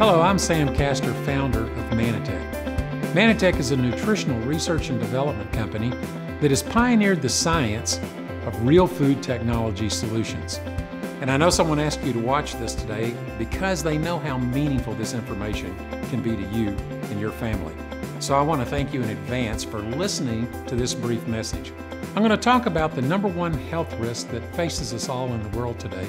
Hello, I'm Sam Castor, founder of Manateck. Manateck is a nutritional research and development company that has pioneered the science of real food technology solutions. And I know someone asked you to watch this today because they know how meaningful this information can be to you and your family. So I want to thank you in advance for listening to this brief message. I'm going to talk about the number one health risk that faces us all in the world today,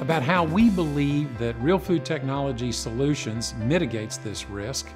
about how we believe that real food technology solutions mitigates this risk,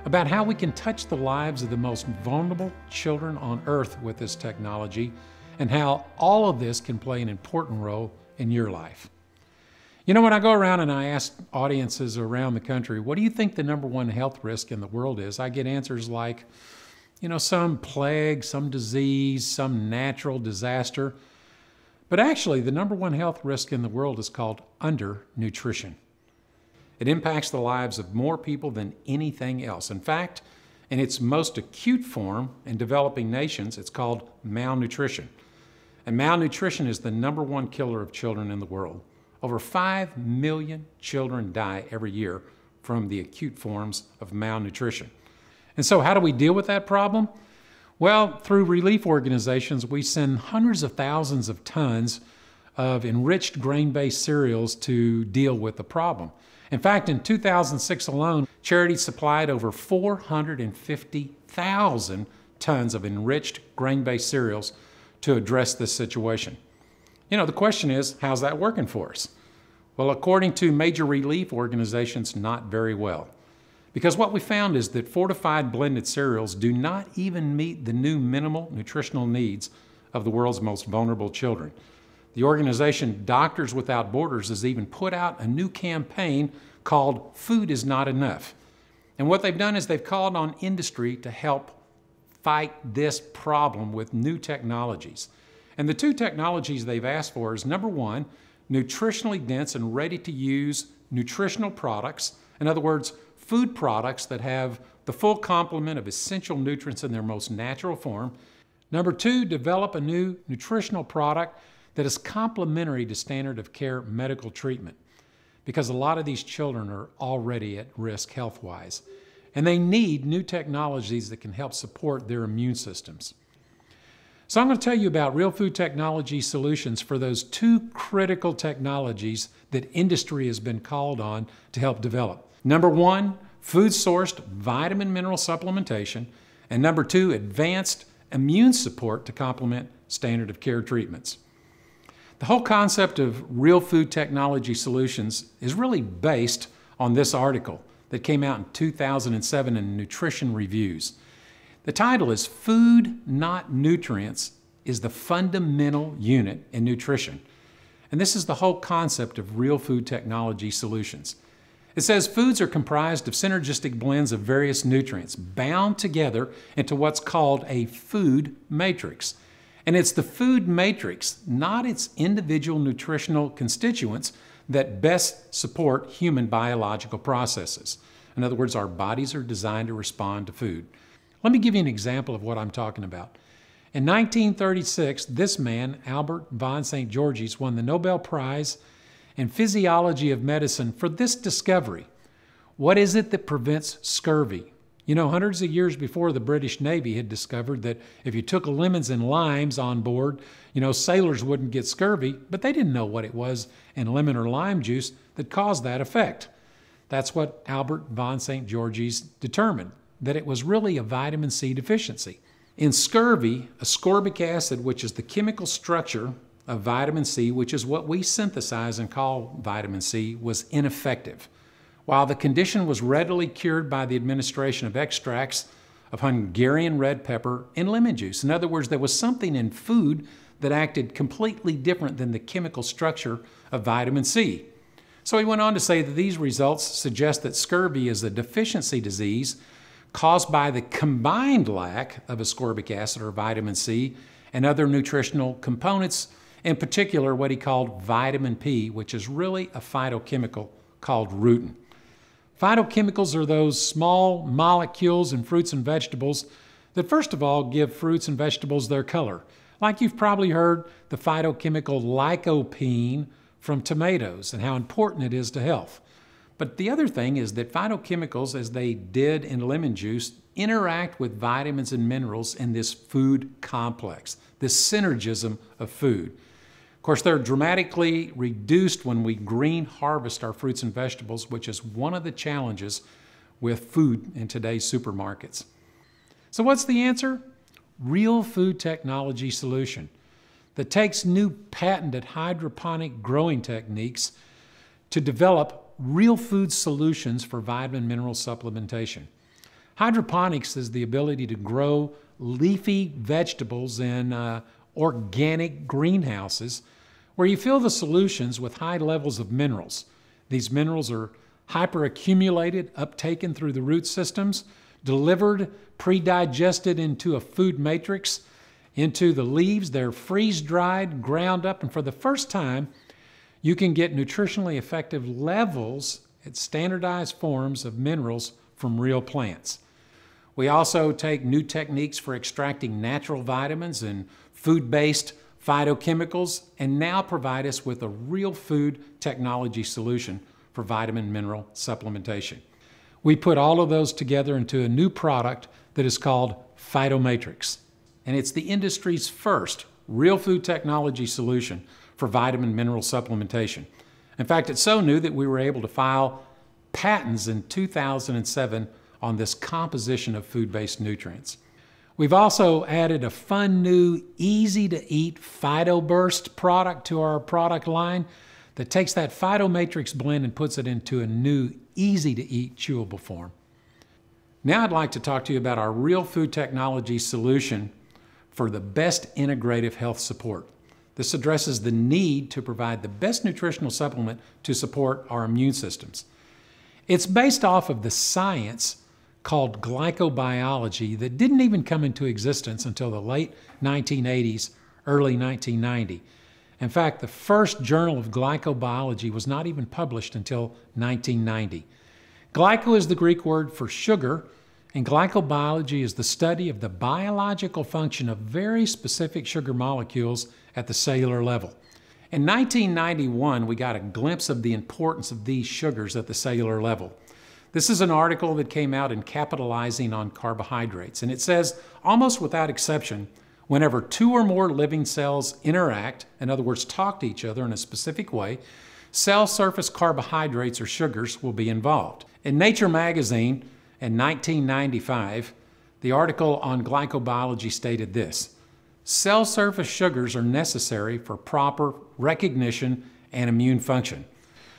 about how we can touch the lives of the most vulnerable children on earth with this technology, and how all of this can play an important role in your life. You know, when I go around and I ask audiences around the country, what do you think the number one health risk in the world is? I get answers like, some plague, some disease, some natural disaster. But actually, the number one health risk in the world is called undernutrition. It impacts the lives of more people than anything else. In fact, in its most acute form in developing nations, it's called malnutrition. And malnutrition is the number one killer of children in the world. Over 5 million children die every year from the acute forms of malnutrition. And so how do we deal with that problem? Well, through relief organizations, we send hundreds of thousands of tons of enriched grain-based cereals to deal with the problem. In fact, in 2006 alone, charities supplied over 450,000 tons of enriched grain-based cereals to address this situation. The question is, how's that working for us? Well, according to major relief organizations, not very well. Because what we found is that fortified blended cereals do not even meet the new minimal nutritional needs of the world's most vulnerable children. The organization Doctors Without Borders has even put out a new campaign called Food is Not Enough. And what they've done is they've called on industry to help fight this problem with new technologies. And the two technologies they've asked for is, number one, nutritionally dense and ready-to-use nutritional products. In other words, food products that have the full complement of essential nutrients in their most natural form. Number two, develop a new nutritional product that is complementary to standard of care medical treatment, because a lot of these children are already at risk health-wise, and they need new technologies that can help support their immune systems. So I'm going to tell you about real food technology solutions for those two critical technologies that industry has been called on to help develop. Number one, food-sourced vitamin mineral supplementation, and number two, advanced immune support to complement standard of care treatments. The whole concept of real food technology solutions is really based on this article that came out in 2007 in Nutrition Reviews. The title is Food, Not Nutrients, is the Fundamental Unit in Nutrition. And this is the whole concept of real food technology solutions. It says foods are comprised of synergistic blends of various nutrients bound together into what's called a food matrix. And it's the food matrix, not its individual nutritional constituents, that best support human biological processes. In other words, our bodies are designed to respond to food. Let me give you an example of what I'm talking about. In 1936, this man, Albert von St. Georges, won the Nobel Prize in Physiology of Medicine for this discovery. What is it that prevents scurvy? Hundreds of years before, the British Navy had discovered that if you took lemons and limes on board, sailors wouldn't get scurvy, but they didn't know what it was in lemon or lime juice that caused that effect. That's what Albert von St. Georges determined, that it was really a vitamin C deficiency. In scurvy, ascorbic acid, which is the chemical structure of vitamin C, which is what we synthesize and call vitamin C, was ineffective. While the condition was readily cured by the administration of extracts of Hungarian red pepper and lemon juice. In other words, there was something in food that acted completely different than the chemical structure of vitamin C. So he went on to say that these results suggest that scurvy is a deficiency disease caused by the combined lack of ascorbic acid or vitamin C and other nutritional components, in particular what he called vitamin P, which is really a phytochemical called rutin. Phytochemicals are those small molecules in fruits and vegetables that first of all give fruits and vegetables their color. Like you've probably heard the phytochemical lycopene from tomatoes and how important it is to health. But the other thing is that phytochemicals, as they did in lemon juice, interact with vitamins and minerals in this food complex, this synergism of food. Of course, they're dramatically reduced when we green harvest our fruits and vegetables, which is one of the challenges with food in today's supermarkets. So what's the answer? Real food technology solution that takes new patented hydroponic growing techniques to develop real food solutions for vitamin mineral supplementation. Hydroponics is the ability to grow leafy vegetables in organic greenhouses where you fill the solutions with high levels of minerals. These minerals are hyperaccumulated, uptaken through the root systems, delivered, pre-digested into a food matrix, into the leaves. They're freeze-dried, ground up, and for the first time, you can get nutritionally effective levels at standardized forms of minerals from real plants. We also take new techniques for extracting natural vitamins and food-based phytochemicals and now provide us with a real food technology solution for vitamin mineral supplementation. We put all of those together into a new product that is called Phytomatrix. And it's the industry's first real food technology solution for vitamin mineral supplementation. In fact, it's so new that we were able to file patents in 2007 on this composition of food-based nutrients. We've also added a fun new, easy-to-eat PhytoBurst product to our product line that takes that Phytomatrix blend and puts it into a new, easy-to-eat, chewable form. Now I'd like to talk to you about our real food technology solution for the best integrative health support. This addresses the need to provide the best nutritional supplement to support our immune systems. It's based off of the science called glycobiology that didn't even come into existence until the late 1980s, early 1990. In fact, the first journal of glycobiology was not even published until 1990. Glyco is the Greek word for sugar, and glycobiology is the study of the biological function of very specific sugar molecules at the cellular level. In 1991, we got a glimpse of the importance of these sugars at the cellular level. This is an article that came out in Capitalizing on Carbohydrates, and it says, almost without exception, whenever two or more living cells interact, in other words, talk to each other in a specific way, cell surface carbohydrates or sugars will be involved. In Nature magazine in 1995, the article on glycobiology stated this: cell surface sugars are necessary for proper recognition and immune function.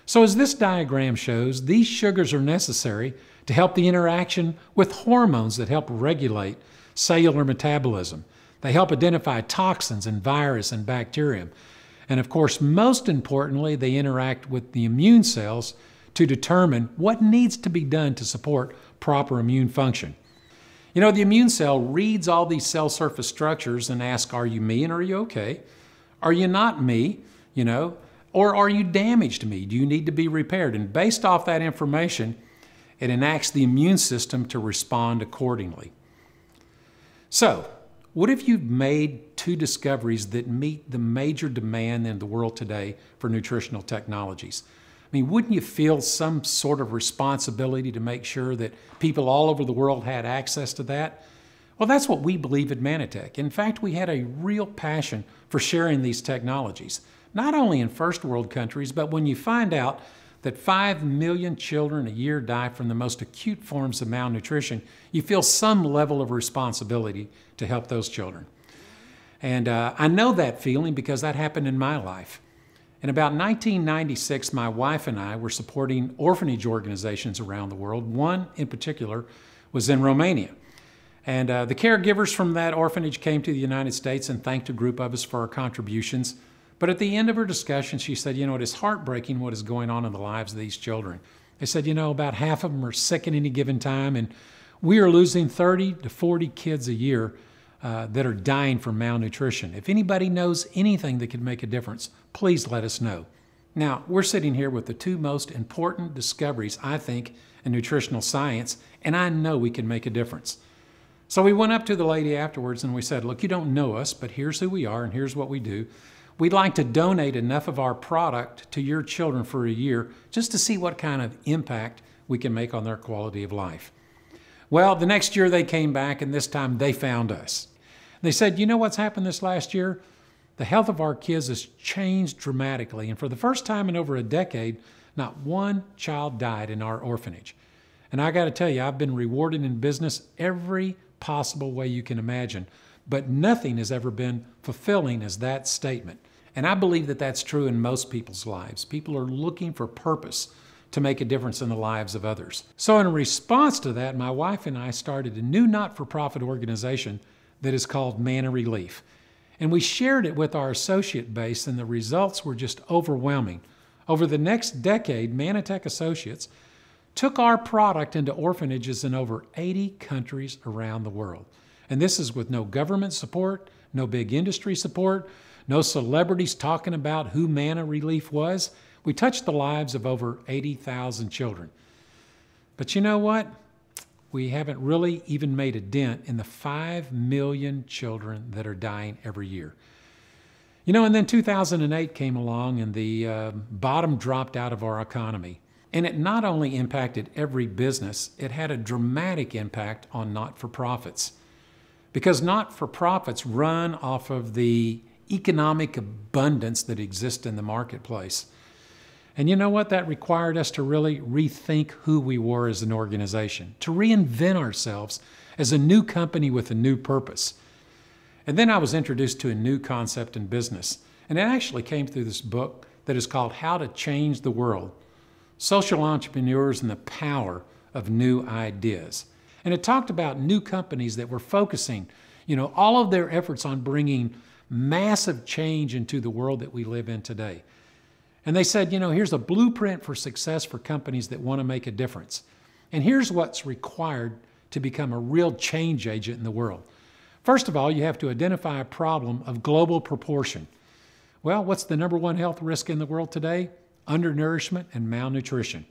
So as this diagram shows, these sugars are necessary to help the interaction with hormones that help regulate cellular metabolism. They help identify toxins and virus and bacterium. And of course, most importantly, they interact with the immune cells to determine what needs to be done to support proper immune function. You know, the immune cell reads all these cell surface structures and asks, are you me and are you okay? Are you not me? You know, or are you damaged me? Do you need to be repaired? And based off that information, it enacts the immune system to respond accordingly. So, what if you've made two discoveries that meet the major demand in the world today for nutritional technologies? I mean, wouldn't you feel some sort of responsibility to make sure that people all over the world had access to that? Well, that's what we believe at Manatech. In fact, we had a real passion for sharing these technologies, not only in first world countries, but when you find out that 5 million children a year die from the most acute forms of malnutrition, you feel some level of responsibility to help those children. And I know that feeling because that happened in my life. In about 1996, my wife and I were supporting orphanage organizations around the world. One in particular was in Romania. And the caregivers from that orphanage came to the United States and thanked a group of us for our contributions. But at the end of her discussion, she said, you know, it is heartbreaking what is going on in the lives of these children. They said, you know, about half of them are sick at any given time, and we are losing 30 to 40 kids a year that are dying from malnutrition. If anybody knows anything that could make a difference, please let us know. Now, we're sitting here with the two most important discoveries, I think, in nutritional science, and I know we can make a difference. So we went up to the lady afterwards and we said, look, you don't know us, but here's who we are and here's what we do. We'd like to donate enough of our product to your children for a year just to see what kind of impact we can make on their quality of life. Well, the next year they came back, and this time they found us. They said, you know what's happened this last year? The health of our kids has changed dramatically, and for the first time in over a decade, not one child died in our orphanage. And I got to tell you, I've been rewarded in business every possible way you can imagine, but nothing has ever been fulfilling as that statement. And I believe that that's true in most people's lives. People are looking for purpose to make a difference in the lives of others. So in response to that, my wife and I started a new not-for-profit organization that is called Mana Relief. And we shared it with our associate base, and the results were just overwhelming. Over the next decade, Manatech Associates took our product into orphanages in over 80 countries around the world. And this is with no government support, no big industry support, no celebrities talking about who Mana Relief was. We touched the lives of over 80,000 children. But you know what? We haven't really even made a dent in the 5 million children that are dying every year. You know, and then 2008 came along, and the bottom dropped out of our economy. And it not only impacted every business, it had a dramatic impact on not-for-profits. Because not-for-profits run off of the economic abundance that exists in the marketplace. And you know what? That required us to really rethink who we were as an organization, to reinvent ourselves as a new company with a new purpose. And then I was introduced to a new concept in business. And it actually came through this book that is called How to Change the World: Social Entrepreneurs and the Power of New Ideas. And it talked about new companies that were focusing, all of their efforts on bringing massive change into the world that we live in today. And they said, here's a blueprint for success for companies that want to make a difference. And here's what's required to become a real change agent in the world. First of all, you have to identify a problem of global proportion. Well, what's the number one health risk in the world today? Undernourishment and malnutrition.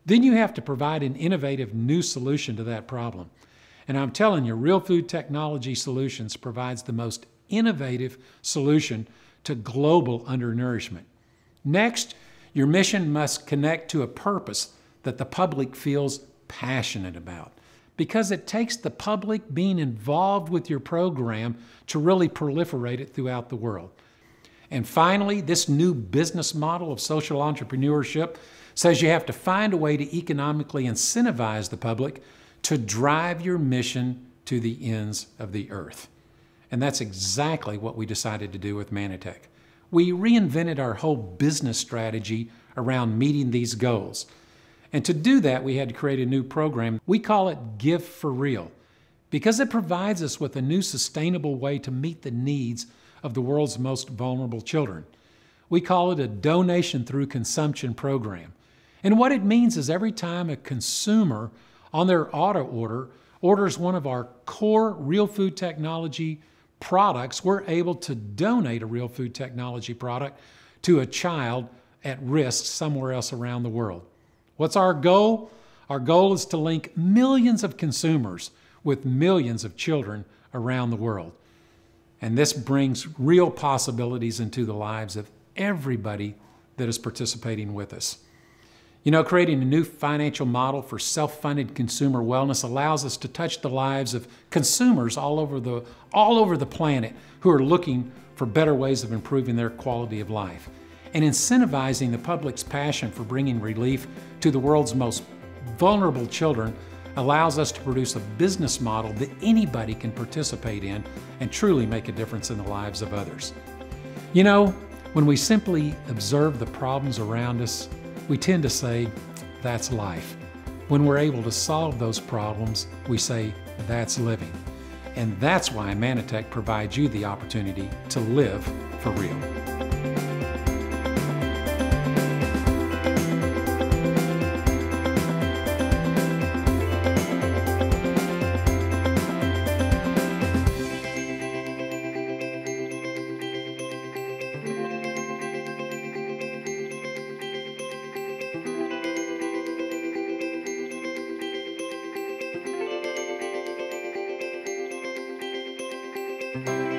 Then you have to provide an innovative new solution to that problem. And I'm telling you, Real Food Technology Solutions provides the most innovative solution to global undernourishment. Next, your mission must connect to a purpose that the public feels passionate about, because it takes the public being involved with your program to really proliferate it throughout the world. And finally, this new business model of social entrepreneurship says you have to find a way to economically incentivize the public to drive your mission to the ends of the earth. And that's exactly what we decided to do with Manatech. We reinvented our whole business strategy around meeting these goals. And to do that, we had to create a new program. We call it Give for Real, because it provides us with a new sustainable way to meet the needs of the world's most vulnerable children. We call it a donation through consumption program. And what it means is every time a consumer on their auto order orders one of our core Real Food Technology products, we're able to donate a Real Food Technology product to a child at risk somewhere else around the world. What's our goal? Our goal is to link millions of consumers with millions of children around the world. And this brings real possibilities into the lives of everybody that is participating with us. Creating a new financial model for self-funded consumer wellness allows us to touch the lives of consumers all over the planet who are looking for better ways of improving their quality of life. And incentivizing the public's passion for bringing relief to the world's most vulnerable children allows us to produce a business model that anybody can participate in and truly make a difference in the lives of others. When we simply observe the problems around us, we tend to say, that's life. When we're able to solve those problems, we say, that's living. And that's why Manatech provides you the opportunity to live for real. Bye.